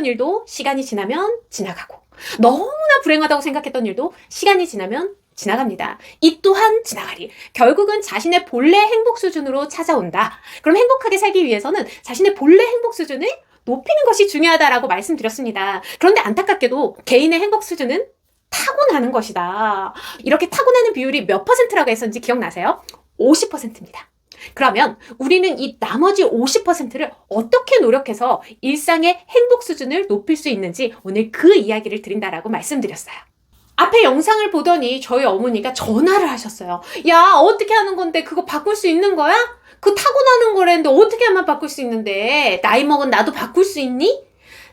일도 시간이 지나면 지나가고, 너무나 불행하다고 생각했던 일도 시간이 지나면 지나갑니다. 이 또한 지나가리. 결국은 자신의 본래 행복 수준으로 찾아온다. 그럼 행복하게 살기 위해서는 자신의 본래 행복 수준을 높이는 것이 중요하다라고 말씀드렸습니다. 그런데 안타깝게도 개인의 행복 수준은 타고나는 것이다. 이렇게 타고나는 비율이 몇 퍼센트라고 했었는지 기억나세요? 50%입니다. 그러면 우리는 이 나머지 50%를 어떻게 노력해서 일상의 행복 수준을 높일 수 있는지 오늘 그 이야기를 드린다라고 말씀드렸어요. 앞에 영상을 보더니 저희 어머니가 전화를 하셨어요. 야, 어떻게 하는 건데 그거 바꿀 수 있는 거야? 그거 타고나는 거랬는데 어떻게 하면 바꿀 수 있는데 나이 먹은 나도 바꿀 수 있니?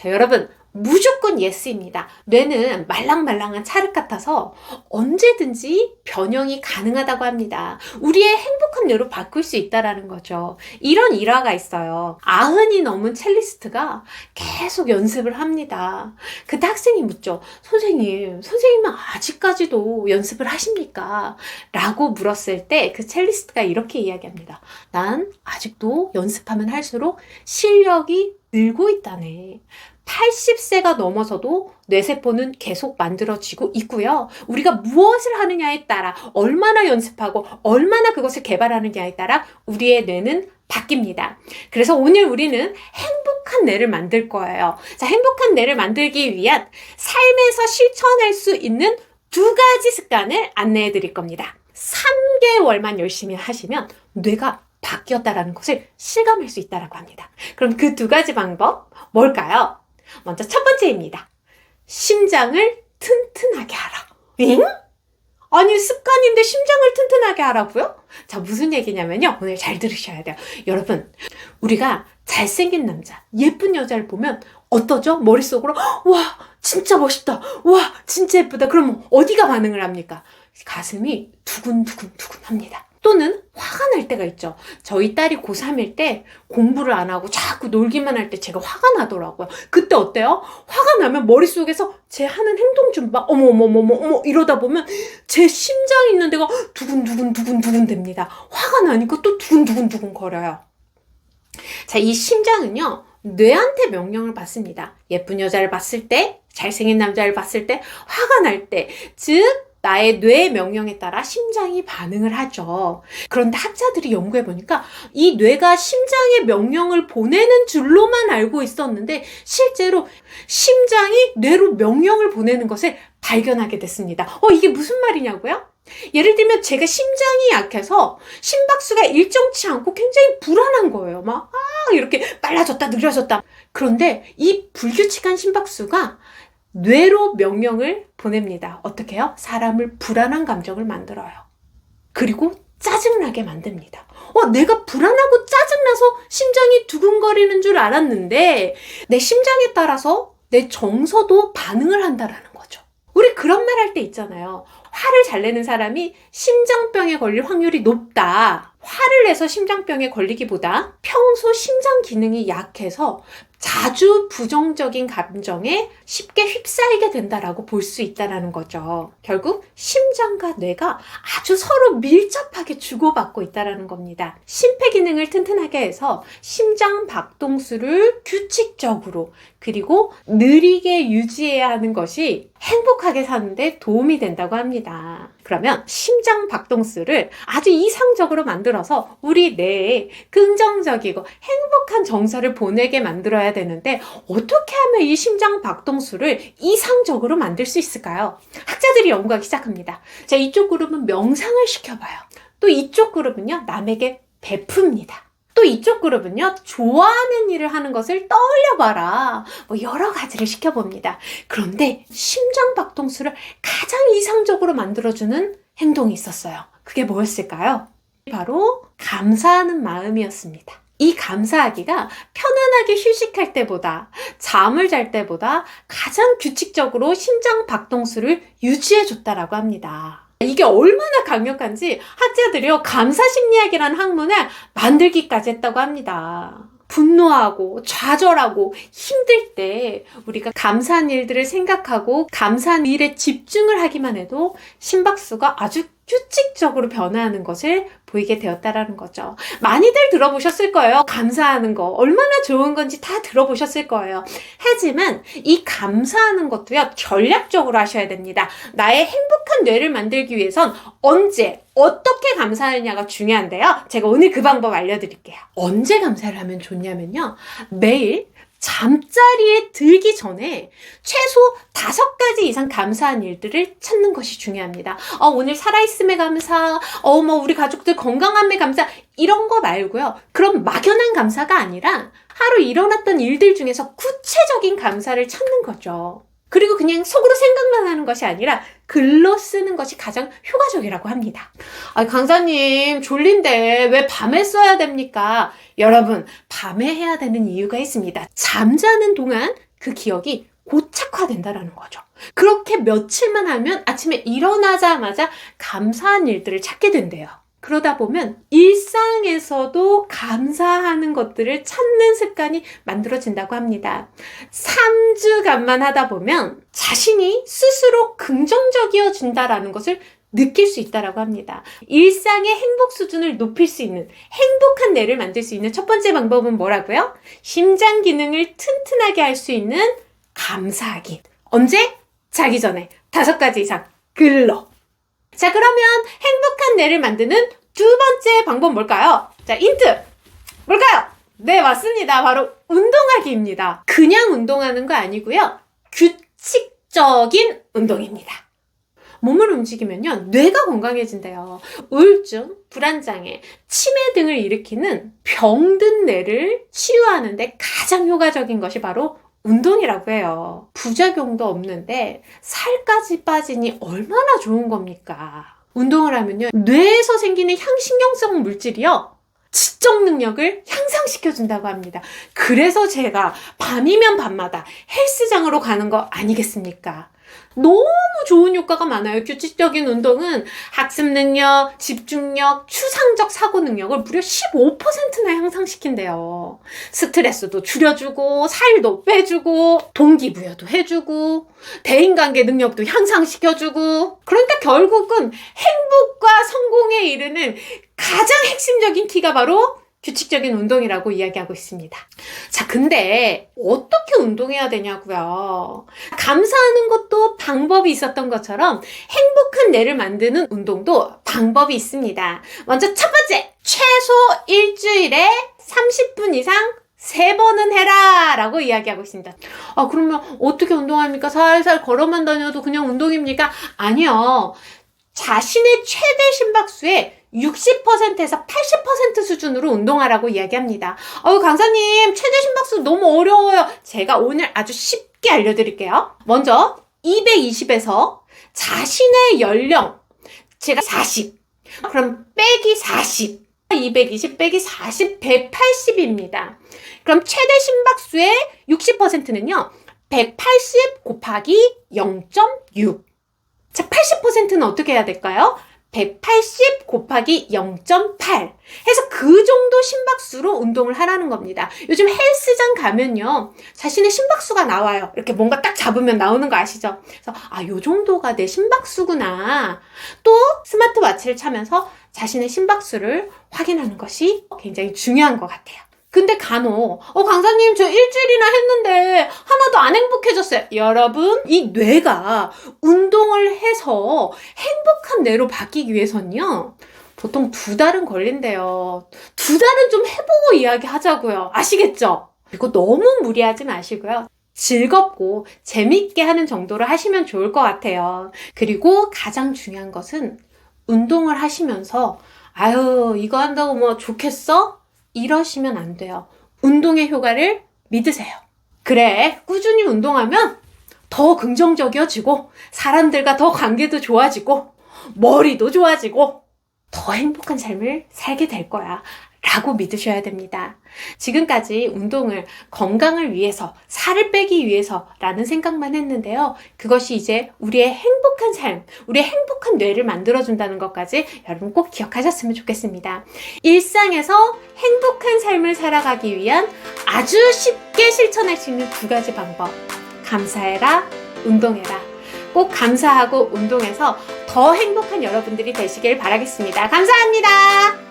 자, 여러분 무조건 예스입니다. 뇌는 말랑말랑한 찰흙 같아서 언제든지 변형이 가능하다고 합니다. 우리의 행복한 뇌로 바꿀 수 있다라는 거죠. 이런 일화가 있어요. 90이 넘은 첼리스트가 계속 연습을 합니다. 그때 학생이 묻죠. 선생님은 아직까지도 연습을 하십니까? 라고 물었을 때 그 첼리스트가 이렇게 이야기합니다. 난 아직도 연습하면 할수록 실력이 늘고 있다네. 80세가 넘어서도 뇌세포는 계속 만들어지고 있고요. 우리가 무엇을 하느냐에 따라 얼마나 연습하고 얼마나 그것을 개발하느냐에 따라 우리의 뇌는 바뀝니다. 그래서 오늘 우리는 행복한 뇌를 만들 거예요. 자, 행복한 뇌를 만들기 위한 삶에서 실천할 수 있는 2가지 습관을 안내해 드릴 겁니다. 3개월만 열심히 하시면 뇌가 바뀌었다라는 것을 실감할 수 있다고 합니다. 그럼 그 2가지 방법 뭘까요? 먼저 첫 번째입니다. 심장을 튼튼하게 하라. 응? 아니 습관인데 심장을 튼튼하게 하라고요? 자, 무슨 얘기냐면요. 오늘 잘 들으셔야 돼요. 여러분, 우리가 잘생긴 남자, 예쁜 여자를 보면 어떠죠? 머릿속으로 와 진짜 멋있다. 와 진짜 예쁘다. 그럼 어디가 반응을 합니까? 가슴이 두근두근 합니다. 또는 화가 날 때가 있죠. 저희 딸이 고3일 때 공부를 안 하고 자꾸 놀기만 할 때 제가 화가 나더라고요. 그때 어때요? 화가 나면 머릿속에서 제 하는 행동 좀 막 어머 이러다 보면 제 심장이 있는 데가 두근두근 됩니다. 화가 나니까 또 두근두근 거려요. 자, 이 심장은요. 뇌한테 명령을 받습니다. 예쁜 여자를 봤을 때, 잘생긴 남자를 봤을 때, 화가 날 때, 즉 나의 뇌의 명령에 따라 심장이 반응을 하죠. 그런데 학자들이 연구해보니까 이 뇌가 심장의 명령을 보내는 줄로만 알고 있었는데 실제로 심장이 뇌로 명령을 보내는 것을 발견하게 됐습니다. 이게 무슨 말이냐고요? 예를 들면 제가 심장이 약해서 심박수가 일정치 않고 굉장히 불안한 거예요. 이렇게 빨라졌다 느려졌다. 그런데 이 불규칙한 심박수가 뇌로 명령을 보냅니다. 어떻게 해요? 사람을 불안한 감정을 만들어요. 그리고 짜증나게 만듭니다. 내가 불안하고 짜증나서 심장이 두근거리는 줄 알았는데 내 심장에 따라서 내 정서도 반응을 한다라는 거죠. 우리 그런 말 할 때 있잖아요. 화를 잘 내는 사람이 심장병에 걸릴 확률이 높다. 화를 내서 심장병에 걸리기보다 평소 심장 기능이 약해서 자주 부정적인 감정에 쉽게 휩싸이게 된다라고 볼 수 있다는 거죠. 결국 심장과 뇌가 아주 서로 밀접하게 주고받고 있다는 겁니다. 심폐기능을 튼튼하게 해서 심장 박동수를 규칙적으로 그리고 느리게 유지해야 하는 것이 행복하게 사는데 도움이 된다고 합니다. 그러면 심장 박동수를 아주 이상적으로 만들어서 우리 뇌에 긍정적이고 행복한 정서를 보내게 만들어야 되는데 어떻게 하면 이 심장 박동수를 이상적으로 만들 수 있을까요? 학자들이 연구하기 시작합니다. 자, 이쪽 그룹은 명상을 시켜봐요. 또 이쪽 그룹은요, 남에게 베풉니다. 또 이쪽 그룹은요, 좋아하는 일을 하는 것을 떠올려봐라. 여러 가지를 시켜봅니다. 그런데 심장 박동수를 가장 이상적으로 만들어주는 행동이 있었어요. 그게 뭐였을까요? 바로 감사하는 마음이었습니다. 이 감사하기가 편안하게 휴식할 때보다 잠을 잘 때보다 가장 규칙적으로 심장 박동수를 유지해줬다라고 합니다. 이게 얼마나 강력한지 학자들이요 감사심리학이라는 학문을 만들기까지 했다고 합니다. 분노하고 좌절하고 힘들 때 우리가 감사한 일들을 생각하고 감사한 일에 집중을 하기만 해도 심박수가 아주 규칙적으로 변화하는 것을 보이게 되었다라는 거죠. 많이들 들어보셨을 거예요. 감사하는 거 얼마나 좋은 건지 다 들어보셨을 거예요. 하지만 이 감사하는 것도요, 전략적으로 하셔야 됩니다. 나의 행복한 뇌를 만들기 위해선 언제 어떻게 감사하느냐가 중요한데요. 제가 오늘 그 방법 알려드릴게요. 언제 감사를 하면 좋냐면요, 매일 잠자리에 들기 전에 최소 5가지 이상 감사한 일들을 찾는 것이 중요합니다. 오늘 살아있음에 감사, 우리 가족들 건강함에 감사, 이런 거 말고요. 그럼 막연한 감사가 아니라 하루 일어났던 일들 중에서 구체적인 감사를 찾는 거죠. 그리고 그냥 속으로 생각만 하는 것이 아니라 글로 쓰는 것이 가장 효과적이라고 합니다. 강사님, 졸린데 왜 밤에 써야 됩니까? 여러분, 밤에 해야 되는 이유가 있습니다. 잠자는 동안 그 기억이 고착화된다라는 거죠. 그렇게 며칠만 하면 아침에 일어나자마자 감사한 일들을 찾게 된대요. 그러다 보면 일상에서도 감사하는 것들을 찾는 습관이 만들어진다고 합니다. 3주간만 하다 보면 자신이 스스로 긍정적이어진다라는 것을 느낄 수 있다고 합니다. 일상의 행복 수준을 높일 수 있는, 행복한 뇌를 만들 수 있는 첫 번째 방법은 뭐라고요? 심장 기능을 튼튼하게 할 수 있는 감사하기. 언제? 자기 전에 5가지 이상 글로. 자, 그러면 행복한 뇌를 만드는 두 번째 방법 뭘까요? 자, 힌트! 뭘까요? 네, 맞습니다. 바로 운동하기입니다. 그냥 운동하는 거 아니고요. 규칙적인 운동입니다. 몸을 움직이면요, 뇌가 건강해진대요. 우울증, 불안장애, 치매 등을 일으키는 병든 뇌를 치유하는 데 가장 효과적인 것이 바로 운동이라고 해요. 부작용도 없는데 살까지 빠지니 얼마나 좋은 겁니까? 운동을 하면요, 뇌에서 생기는 향신경성 물질이요, 지적 능력을 향상시켜준다고 합니다. 그래서 제가 밤이면 밤마다 헬스장으로 가는 거 아니겠습니까? 너무 좋은 효과가 많아요. 규칙적인 운동은 학습 능력, 집중력, 추상적 사고 능력을 무려 15%나 향상시킨대요. 스트레스도 줄여주고, 살도 빼주고, 동기부여도 해주고, 대인관계 능력도 향상시켜주고. 그러니까 결국은 행복과 성공에 이르는 가장 핵심적인 키가 바로 규칙적인 운동이라고 이야기하고 있습니다. 자, 근데 어떻게 운동해야 되냐고요? 감사하는 것도 방법이 있었던 것처럼 행복한 뇌를 만드는 운동도 방법이 있습니다. 먼저 첫 번째, 최소 일주일에 30분 이상 3번은 해라 라고 이야기하고 있습니다. 그러면 어떻게 운동합니까? 살살 걸어만 다녀도 그냥 운동입니까? 아니요. 자신의 최대 심박수의 60%에서 80% 수준으로 운동하라고 이야기합니다. 강사님, 최대 심박수 너무 어려워요. 제가 오늘 아주 쉽게 알려드릴게요. 먼저 220에서 자신의 연령, 제가 40, 그럼 빼기 40, 220 빼기 40, 180입니다. 그럼 최대 심박수의 60%는요, 180 곱하기 0.6. 자, 80%는 어떻게 해야 될까요? 180 곱하기 0.8 해서 그 정도 심박수로 운동을 하라는 겁니다. 요즘 헬스장 가면요, 자신의 심박수가 나와요. 이렇게 뭔가 딱 잡으면 나오는 거 아시죠? 그래서 요 정도가 내 심박수구나. 또 스마트워치를 차면서 자신의 심박수를 확인하는 것이 굉장히 중요한 것 같아요. 근데 간혹 강사님, 저 일주일이나 했는데 하나도 안 행복해졌어요. 여러분, 이 뇌가 운동을 해서 행복한 뇌로 바뀌기 위해서는요, 보통 2달은 걸린대요. 2달은 좀 해보고 이야기하자고요. 아시겠죠? 그리고 너무 무리하지 마시고요. 즐겁고 재밌게 하는 정도로 하시면 좋을 것 같아요. 그리고 가장 중요한 것은 운동을 하시면서 이거 한다고 뭐 좋겠어? 이러시면 안 돼요. 운동의 효과를 믿으세요. 그래, 꾸준히 운동하면 더 긍정적이어지고, 사람들과 더 관계도 좋아지고, 머리도 좋아지고, 더 행복한 삶을 살게 될 거야 라고 믿으셔야 됩니다. 지금까지 운동을 건강을 위해서, 살을 빼기 위해서라는 생각만 했는데요. 그것이 이제 우리의 행복한 삶, 우리의 행복한 뇌를 만들어준다는 것까지 여러분 꼭 기억하셨으면 좋겠습니다. 일상에서 행복한 삶을 살아가기 위한 아주 쉽게 실천할 수 있는 2가지 방법. 감사해라, 운동해라. 꼭 감사하고 운동해서 더 행복한 여러분들이 되시길 바라겠습니다. 감사합니다.